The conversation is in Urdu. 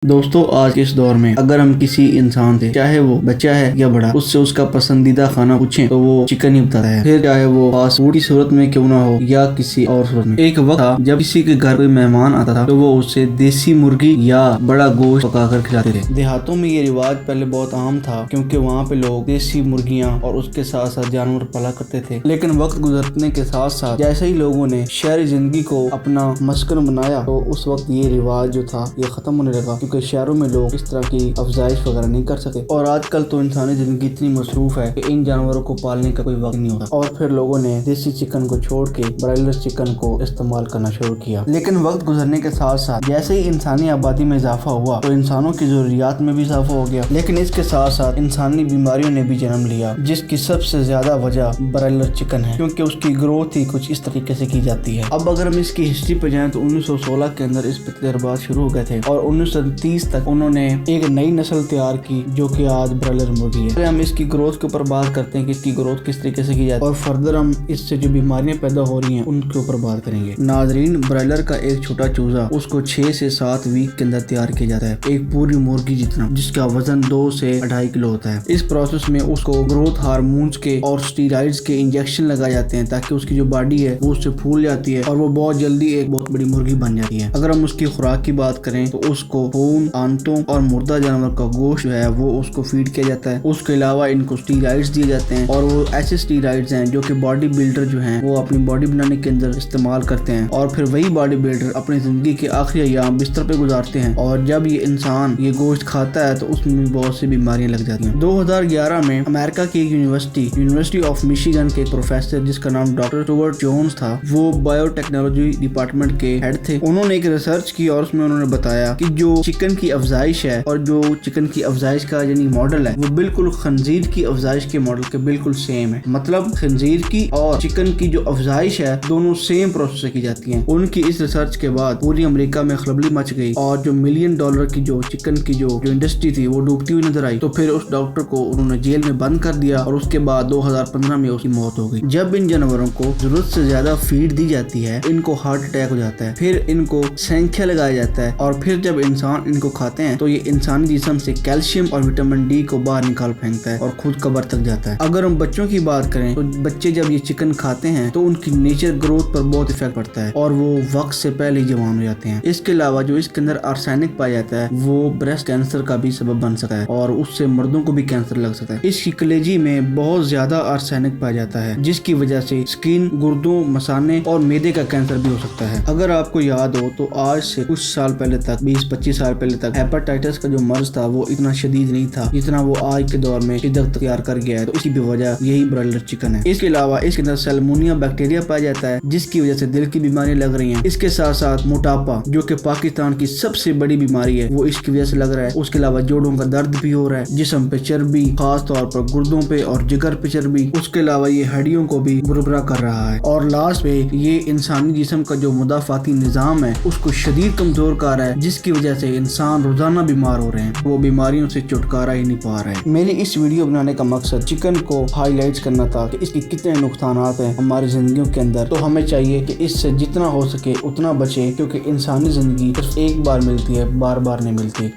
دوستو آج کے اس دور میں اگر ہم کسی انسان سے چاہے وہ بچہ ہے یا بڑا اس سے اس کا پسندیدہ کھانا پوچھیں تو وہ چکن ہی بتاتا ہے، پھر چاہے وہ فاسٹ فوڈ کی صورت میں کیوں نہ ہو یا کسی اور صورت میں۔ ایک وقت تھا جب کسی کے گھر کوئی مہمان آتا تھا تو وہ اسے دیسی مرغی یا بڑا گوشت پکا کر کھلاتے تھے۔ دیہاتوں میں یہ رواج پہلے بہت عام تھا کیونکہ وہاں پہ لوگ دیسی مرغیاں اور اس کے ساتھ ساتھ جانور پالا کرتے تھے، لیکن وقت گزرنے کے ساتھ ساتھ جیسے ہی لوگوں نے شہری زندگی کو اپنا مسکن بنایا تو اس وقت یہ رواج جو تھا یہ ختم ہونے لگا، کیونکہ شہروں میں لوگ اس طرح کی افزائش وغیرہ نہیں کر سکے، اور آج کل تو انسانی زندگی اتنی مصروف ہے کہ ان جانوروں کو پالنے کا کوئی وقت نہیں ہوتا، اور پھر لوگوں نے دیسی چکن کو چھوڑ کے برائلر چکن کو استعمال کرنا شروع کیا۔ لیکن وقت گزرنے کے ساتھ ساتھ جیسے ہی انسانی آبادی میں اضافہ ہوا تو انسانوں کی ضروریات میں بھی اضافہ ہو گیا، لیکن اس کے ساتھ ساتھ انسانی بیماریوں نے بھی جنم لیا، جس کی سب سے زیادہ وجہ برائلر چکن ہے، کیونکہ اس کی گروتھ ہی کچھ اس طریقے سے کی جاتی ہے۔ اب اگر ہم اس کی ہسٹری پہ جائیں تو 1916 کے اندر اس پہ تجربات شروع ہو گئے تھے، اور 1930 تک انہوں نے ایک نئی نسل تیار کی جو کہ آج برائلر مرغی ہے۔ ہم اس کی گروتھ کے اوپر بات کرتے ہیں کہ اس کی گروتھ کس طریقے سے کی جاتی ہے، اور فردر ہم اس سے جو بیماریاں پیدا ہو رہی ہیں ان کے اوپر بات کریں گے۔ ناظرین، برائلر کا ایک چھوٹا چوزا اس کو 6 سے 7 ویک کے اندر تیار کیا جاتا ہے، ایک پوری مرغی جتنا، جس کا وزن 2 سے 2.5 کلو ہوتا ہے۔ اس پروسیس میں اس کو گروتھ ہارمونز کے اور اسٹیرائڈز کے انجیکشن لگائے جاتے ہیں تاکہ اس کی جو باڈی ہے وہ اس سے پھول جاتی ہے اور وہ بہت جلدی ایک بہت بڑی مرغی بن جاتی ہے۔ اگر ہم اس کی خوراک کی بات کریں تو اس کو خون، آنتوں اور مردہ جانور کا گوشت جو ہے وہ اس کو فیڈ کیا جاتا ہے۔ اس کے علاوہ ان کو اسٹیرائڈز دیے جاتے ہیں، اور وہ ایسے اسٹیرائڈز ہیں جو کہ باڈی بلڈر جو ہیں وہ اپنی باڈی بنانے کے اندر استعمال کرتے ہیں، اور پھر وہی باڈی بلڈر اپنی زندگی کے آخری ایام بستر پہ گزارتے ہیں، اور جب یہ انسان یہ گوشت کھاتا ہے تو اس میں بھی بہت سی بیماریاں لگ جاتی ہیں۔ 2011 میں امریکہ کی ایک یونیورسٹی آف میشیگن کے ایک پروفیسر جس کا نام ڈاکٹر اسٹوارٹ جونز تھا، وہ بایو ٹیکنالوجی ڈپارٹمنٹ کے ہیڈ تھے، انہوں نے ایک ریسرچ کی اور اس میں انہوں نے بتایا کہ جو چکن کی افزائش ہے اور جو چکن کی افزائش کا یعنی ماڈل ہے وہ بالکل خنزیر کی افزائش کے ماڈل کے بالکل سیم ہے۔ مطلب خنزیر کی اور چکن کی جو افزائش ہے دونوں سیم پروسیس سے کی جاتی ہیں۔ ان کی اس ریسرچ کے بعد پوری امریکہ میں خلبلی مچ گئی، اور جو $1 ملین کی جو چکن کی جو انڈسٹری تھی وہ ڈوبتی ہوئی نظر آئی، تو پھر اس ڈاکٹر کو انہوں نے جیل میں بند کر دیا، اور اس کے بعد 2015 میں اس کی موت ہو گئی۔ جب ان جانوروں کو ضرورت سے زیادہ فیڈ دی جاتی ہے ان کو ہارٹ اٹیک ہو جاتا ہے، پھر ان کو سینکھیا لگایا جاتا ہے، اور پھر جب انسان ان کو کھاتے ہیں تو یہ انسانی جسم سے کیلشیم اور وٹامن ڈی کو باہر نکال پھینکتا ہے اور خود قبر تک جاتا ہے۔ اگر ہم بچوں کی بات کریں تو بچے جب یہ چکن کھاتے ہیں تو ان کی نیچر گروتھ پر بہت افیکٹ پڑتا ہے، اور وہ وقت سے پہلے ہی جوان ہو جاتے ہیں۔ اس کے علاوہ جو اس کے اندر آرسینک پایا جاتا ہے وہ بریسٹ کینسر کا بھی سبب بن سکتا ہے، اور اس سے مردوں کو بھی کینسر لگ سکتا ہے۔ اس کی کلیجی میں بہت زیادہ آرسینک پایا جاتا ہے جس کی وجہ سے اسکن، گردوں، مثانے اور معدے کا کینسر بھی ہو سکتا ہے۔ اگر آپ کو یاد ہو تو آج سے کچھ سال پہلے تک 20-25 سال پہلے تک ہیپاٹائٹس کا جو مرض تھا وہ اتنا شدید نہیں تھا جتنا وہ آج کے دور میں شدت اختیار کر گیا ہے، تو اس کی بھی وجہ یہی برائلر چکن ہے۔ اس کے علاوہ اس کے اندر سیلمونیا بیکٹیریا پایا جاتا ہے جس کی وجہ سے دل کی بیماریاں لگ رہی ہیں۔ اس کے ساتھ ساتھ موٹاپا جو کہ پاکستان کی سب سے بڑی بیماری ہے وہ اس کی وجہ سے لگ رہا ہے۔ اس کے علاوہ جوڑوں کا درد بھی ہو رہا ہے، جسم پہ چربی، خاص طور پر گردوں پہ اور جگر پہ چربی، اس کے علاوہ یہ ہڈیوں کو بھی بربرا کر رہا ہے، اور لاسٹ پہ یہ انسانی جسم کا جو مدافعاتی نظام ہے اس کو شدید کمزور کر رہا ہے، جس کی وجہ سے انسان روزانہ بیمار ہو رہے ہیں، وہ بیماریوں سے چھٹکارا ہی نہیں پا رہے ہیں۔ میری اس ویڈیو بنانے کا مقصد چکن کو ہائی لائٹس کرنا تھا کہ اس کی کتنے نقصانات ہیں ہماری زندگیوں کے اندر، تو ہمیں چاہیے کہ اس سے جتنا ہو سکے اتنا بچیں، کیونکہ انسانی زندگی صرف ایک بار ملتی ہے، بار بار نہیں ملتی۔